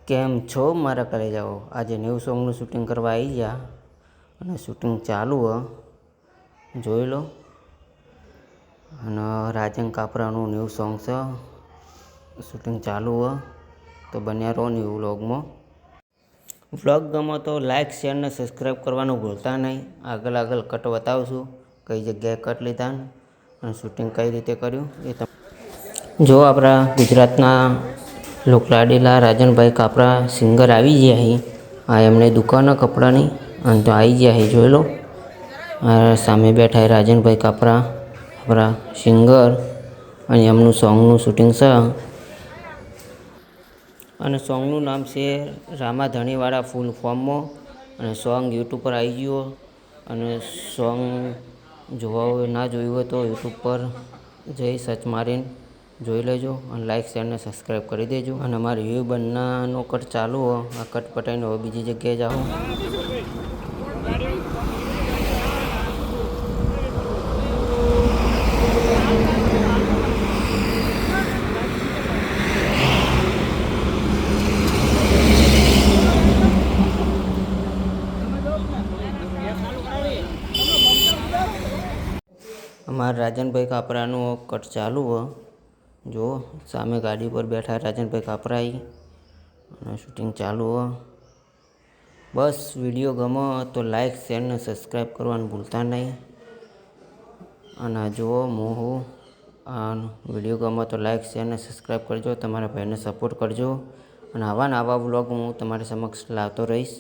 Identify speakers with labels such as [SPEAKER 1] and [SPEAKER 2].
[SPEAKER 1] કેમ છો મારા ઘરે જાઓ? આજે ન્યૂ સોંગનું શૂટિંગ કરવા આવી ગયા અને શૂટિંગ ચાલુ હ, જોઈ લો. અને રાજન કાપરાનું ન્યૂ સોંગ છે, શૂટિંગ ચાલુ હ, તો બન્યા રહો ન્યૂ વ્લોગમાં. વ્લોગ ગમો તો લાઇક શેર ને સબસ્ક્રાઈબ કરવાનું ભૂલતા નહીં. આગળ કટ બતાવશું, કઈ જગ્યાએ કટ લીધા અને શૂટિંગ કઈ રીતે કર્યું એ જો આપણા ગુજરાતના લોકલાડીલા રાજનભાઈ કાપરા સિંગર આવી ગયા અહીં. આ એમને દુકાન કપડાની અને તો આવી ગયા અહીં, જોઈ લો. આ સામે બેઠા રાજનભાઈ કાપરા આપણા સિંગર, અને એમનું સોંગનું શૂટિંગ છે. અને સોંગનું નામ છે રામા ધણીવાળા ફૂલ ફોર્મમાં. અને સોંગ યુટ્યુબ પર આવી ગયું. અને સોંગ જોવા હોય ના જોયું હોય તો યુટ્યુબ પર જઈ સર્ચ મારીને જોઈ લેજો. અને લાઇક શેર ને સબસ્ક્રાઈબ કરી દેજો. અને અમારા વ્યૂ બંનેનો કટ ચાલુ હોય. આ કટ પટાઈને હવે બીજી જગ્યાએ જાઓ. અમારા રાજનભાઈ કાપરાનું કટ ચાલુ હોય. જુઓ સામે ગાડી પર બેઠા રાજનભાઈ કાપરા અને શૂટિંગ ચાલુ હોય. બસ વિડીયો ગમો તો લાઇક શેર ને સબસ્ક્રાઈબ કરવાનું ભૂલતા નહીં. અને જુઓ હું આ વિડીયો ગમો તો લાઇક શેર ને સબસ્ક્રાઈબ કરજો. તમારા ભાઈને સપોર્ટ કરજો. અને આવા વ્લોગ હું તમારી સમક્ષ લાવતો રહીશ.